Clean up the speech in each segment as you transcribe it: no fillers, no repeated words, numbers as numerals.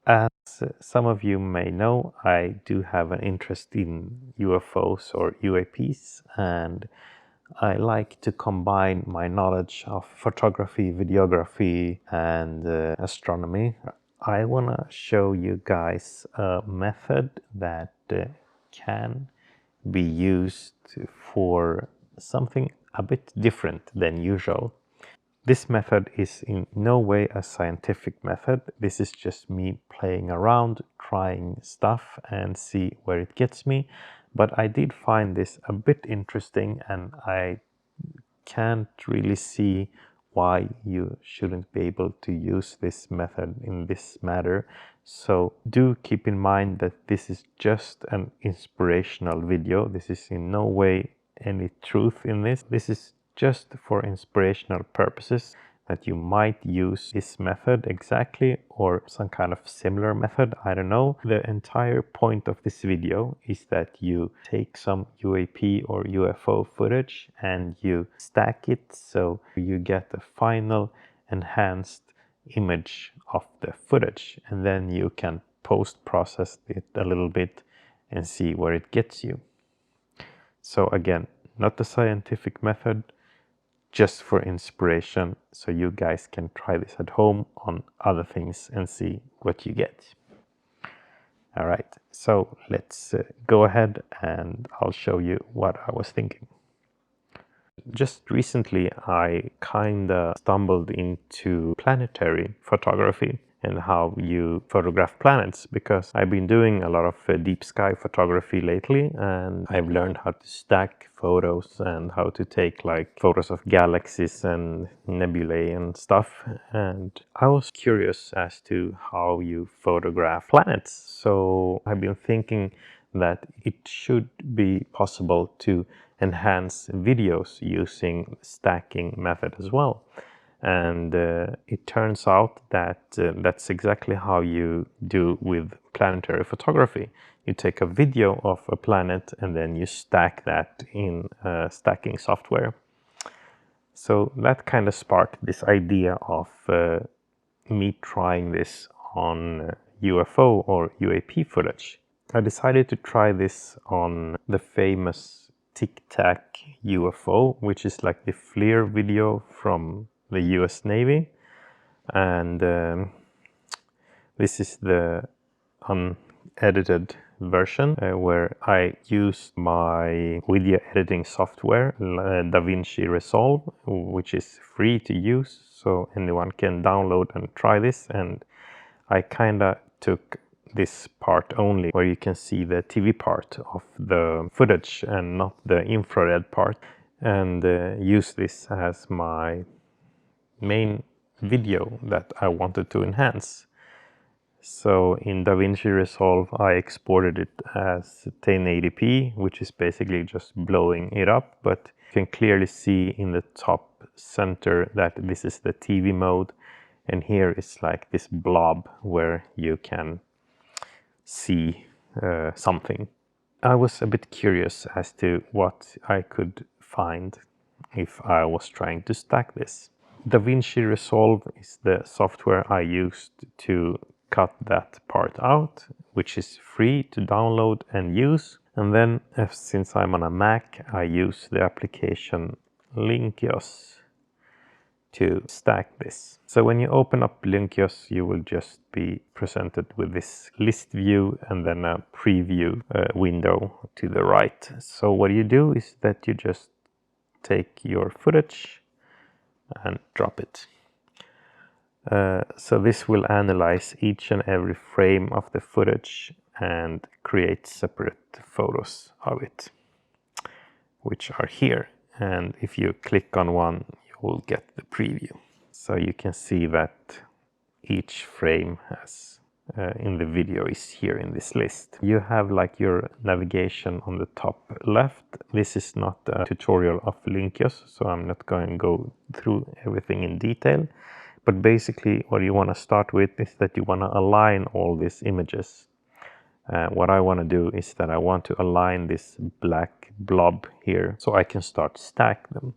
As some of you may know, I do have an interest in UFOs or UAPs, and I like to combine my knowledge of photography, videography, and astronomy. I want to show you guys a method that can be used for something a bit different than usual. This method is in no way a scientific method. This is just me playing around, trying stuff and see where it gets me. But I did find this a bit interesting, and I can't really see why you shouldn't be able to use this method in this matter. So do keep in mind that this is just an inspirational video. This is in no way any truth in this. This is just for inspirational purposes, that you might use this method exactly or some kind of similar method, I don't know. The entire point of this video is that you take some UAP or UFO footage and you stack it so you get a final enhanced image of the footage, and then you can post-process it a little bit and see where it gets you. So again, not a scientific method, just for inspiration, so you guys can try this at home on other things and see what you get. All right, so let's go ahead and I'll show you what I was thinking. Just recently, I kinda stumbled into planetary photography and how you photograph planets, because I've been doing a lot of deep sky photography lately, and I've learned how to stack photos and how to take like photos of galaxies and nebulae and stuff. And I was curious as to how you photograph planets. So I've been thinking that it should be possible to enhance videos using stacking method as well. And it turns out that that's exactly how you do with planetary photography. You take a video of a planet and then you stack that in stacking software. So that kind of sparked this idea of me trying this on UFO or UAP footage. I decided to try this on the famous Tic Tac UFO, which is like the FLIR video from the US Navy, and this is the unedited version where I used my video editing software, Vinci Resolve, which is free to use, so anyone can download and try this. And I kinda took this part only, where you can see the TV part of the footage and not the infrared part, and use this as my main video that I wanted to enhance. So in DaVinci Resolve, I exported it as 1080p, which is basically just blowing it up, but you can clearly see in the top center that this is the TV mode, and here is like this blob where you can see something. I was a bit curious as to what I could find if I was trying to stack this. DaVinci Resolve is the software I used to cut that part out, which is free to download and use. And then, since I'm on a Mac, I use the application Lynkeos to stack this. So when you open up Lynkeos, you will just be presented with this list view and then a preview window to the right. So what you do is that you just take your footage and drop it. So this will analyze each and every frame of the footage and create separate photos of it, which are here. And if you click on one, you will get the preview. So you can see that each frame has in the video is here in this list. You have like your navigation on the top left. This is not a tutorial of Lynkeos, so I'm not going to go through everything in detail. But basically what you want to start with is that you want to align all these images. What I want to do is that I want to align this black blob here so I can start stack them.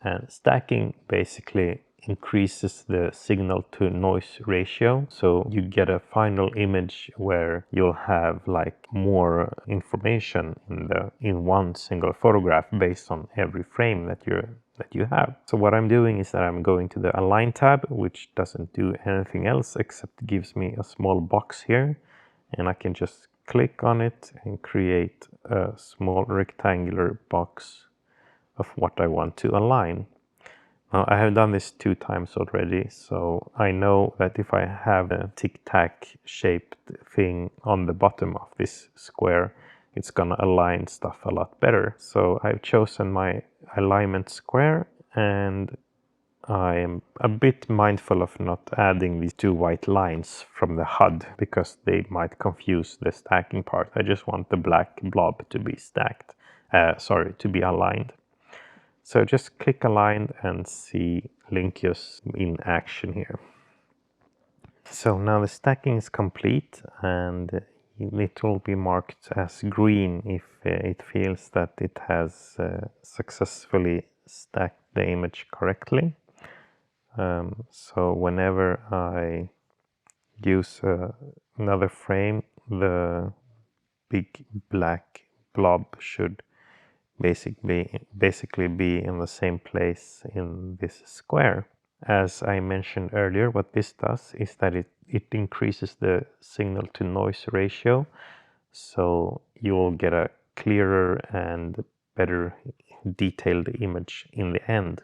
And stacking basically increases the signal to noise ratio, so you get a final image where you'll have like more information in one single photograph based on every frame that you have. So what I'm doing is that I'm going to the Align tab, which doesn't do anything else except gives me a small box here, and I can just click on it and create a small rectangular box of what I want to align. Now, I have done this 2 times already, so I know that if I have a tic-tac shaped thing on the bottom of this square, it's gonna align stuff a lot better. So I've chosen my alignment square, and I am a bit mindful of not adding these 2 white lines from the HUD because they might confuse the stacking part. I just want the black blob to be stacked, to be aligned. So just click Align and see Lynkeos in action here. So now the stacking is complete, and it will be marked as green if it feels that it has successfully stacked the image correctly. So whenever I use another frame, the big black blob should basically be in the same place in this square. As I mentioned earlier, what this does is that it increases the signal to noise ratio, so you will get a clearer and better detailed image in the end.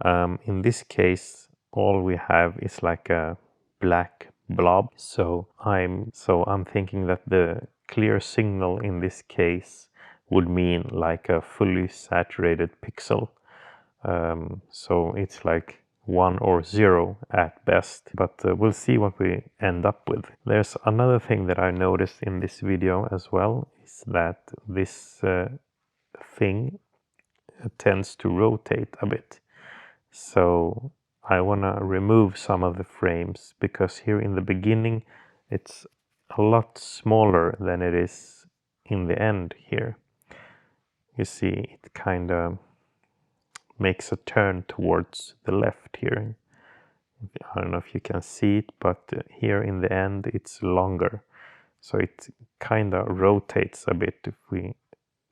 In this case, all we have is like a black blob, so I'm thinking that the clear signal in this case would mean like a fully saturated pixel. So it's like 1 or 0 at best, but we'll see what we end up with. There's another thing that I noticed in this video as well, is that this thing tends to rotate a bit. So I want to remove some of the frames because here in the beginning it's a lot smaller than it is in the end here. You see, it kind of makes a turn towards the left here. I don't know if you can see it, but here in the end it's longer. So it kind of rotates a bit if we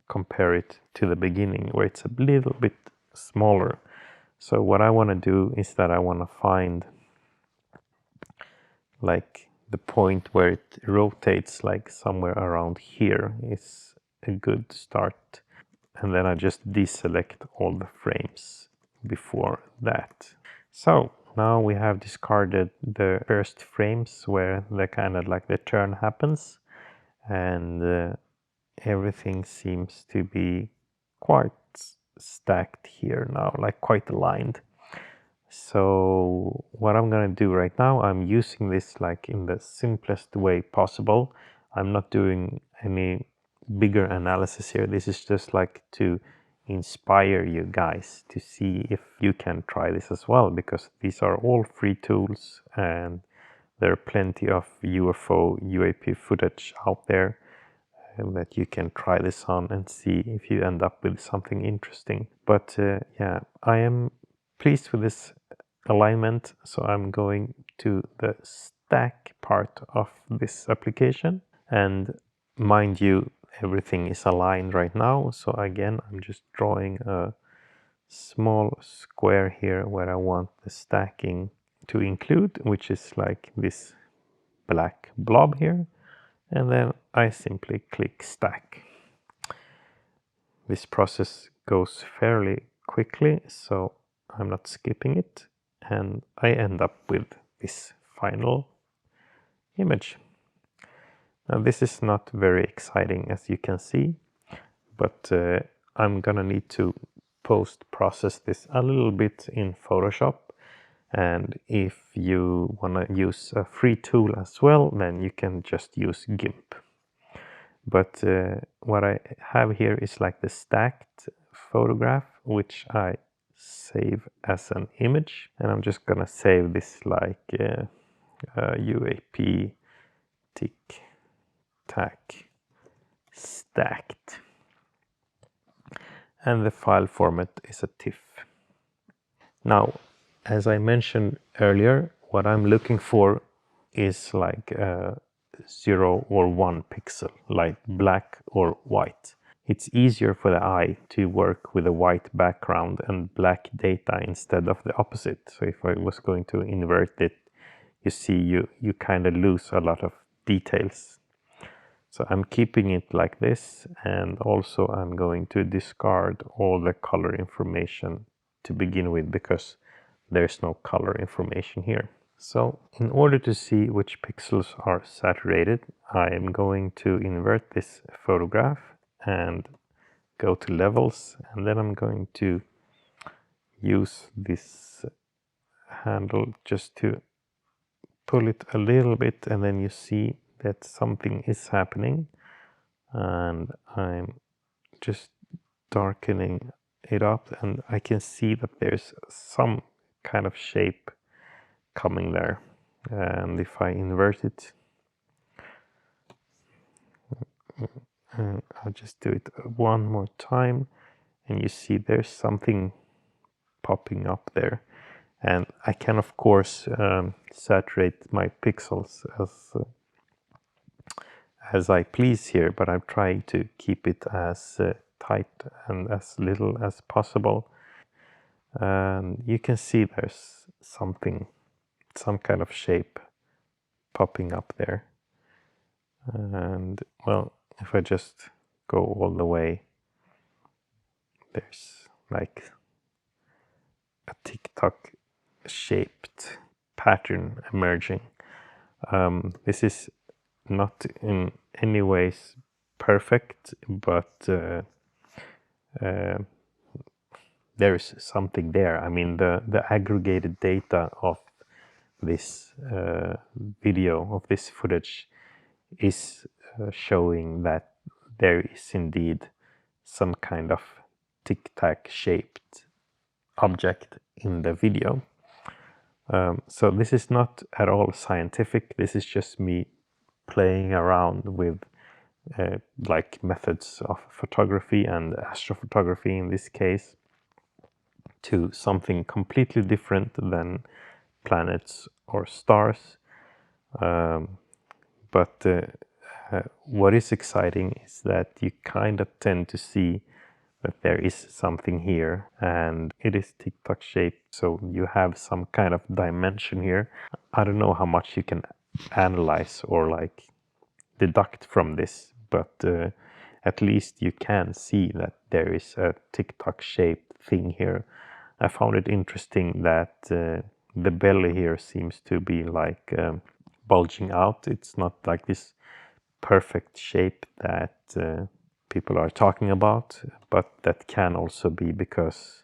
compare it to the beginning where it's a little bit smaller. So what I want to do is that I want to find like the point where it rotates, like somewhere around here is a good start. And then I just deselect all the frames before that. So now we have discarded the first frames where the kind of like the turn happens, and everything seems to be quite stacked here now, like quite aligned. So what I'm gonna do right now, I'm using this like in the simplest way possible. I'm not doing any bigger analysis here. This is just like to inspire you guys to see if you can try this as well, because these are all free tools and there are plenty of UFO UAP footage out there that you can try this on and see if you end up with something interesting. But yeah, I am pleased with this alignment, so I'm going to the stack part of this application, and mind you, everything is aligned right now. So again, I'm just drawing a small square here where I want the stacking to include, which is like this black blob here, and then I simply click stack. This process goes fairly quickly, so I'm not skipping it, and I end up with this final image. Now this is not very exciting, as you can see, but I'm gonna need to post-process this a little bit in Photoshop, and if you want to use a free tool as well, then you can just use Gimp. But what I have here is like the stacked photograph, which I save as an image, and I'm just gonna save this like UAP tic tac stacked, and the file format is a TIFF. Now As I mentioned earlier, what I'm looking for is like 0 or 1 pixel, like black or white. It's easier for the eye to work with a white background and black data instead of the opposite. So if I was going to invert it, you see you kind of lose a lot of details. So I'm keeping it like this, and also I'm going to discard all the color information to begin with, because there's no color information here. So in order to see which pixels are saturated, I am going to invert this photograph and go to levels, and then I'm going to use this handle just to pull it a little bit, and then you see that something is happening, and I'm just darkening it up, and I can see that there's some kind of shape coming there. And if I invert it, I'll just do it one more time, and you see there's something popping up there. And I can of course saturate my pixels as I please here, but I'm trying to keep it as tight and as little as possible. And you can see there's something, some kind of shape popping up there. And well, if I just go all the way, there's like a TikTok shaped pattern emerging. This is not in any ways perfect, but there is something there. I mean, the aggregated data of this video, of this footage, is showing that there is indeed some kind of tic-tac shaped object in the video. So this is not at all scientific. This is just me playing around with like methods of photography and astrophotography in this case to something completely different than planets or stars. But what is exciting is that you kind of tend to see that there is something here, and it is tic-tac shaped, so you have some kind of dimension here. I don't know how much you can analyze or like deduct from this, but at least you can see that there is a tic-tac shaped thing here. I found it interesting that the belly here seems to be like bulging out. It's not like this perfect shape that people are talking about, but that can also be because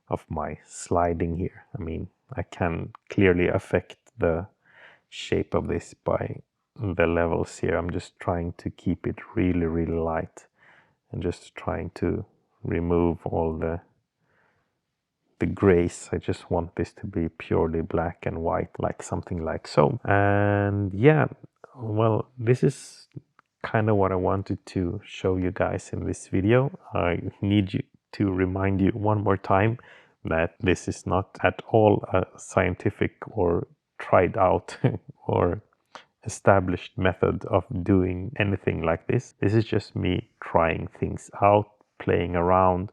of my sliding here. I mean, I can clearly affect the shape of this by the levels here. I'm just trying to keep it really, really light, and just trying to remove all the grays. I just want this to be purely black and white, like something like so. And yeah, well, this is kind of what I wanted to show you guys in this video. I need you to remind you one more time that this is not at all a scientific or tried out or established method of doing anything like this. This is just me trying things out, playing around,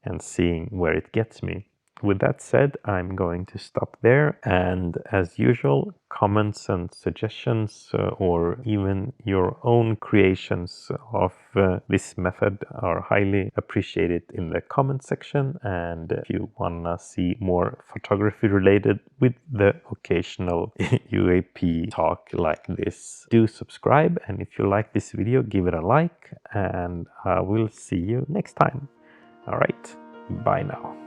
and seeing where it gets me. With that said, I'm going to stop there, and as usual, comments and suggestions or even your own creations of this method are highly appreciated in the comment section. And if you wanna see more photography related with the occasional UAP talk like this, do subscribe, and if you like this video, give it a like, and I will see you next time. All right, bye now.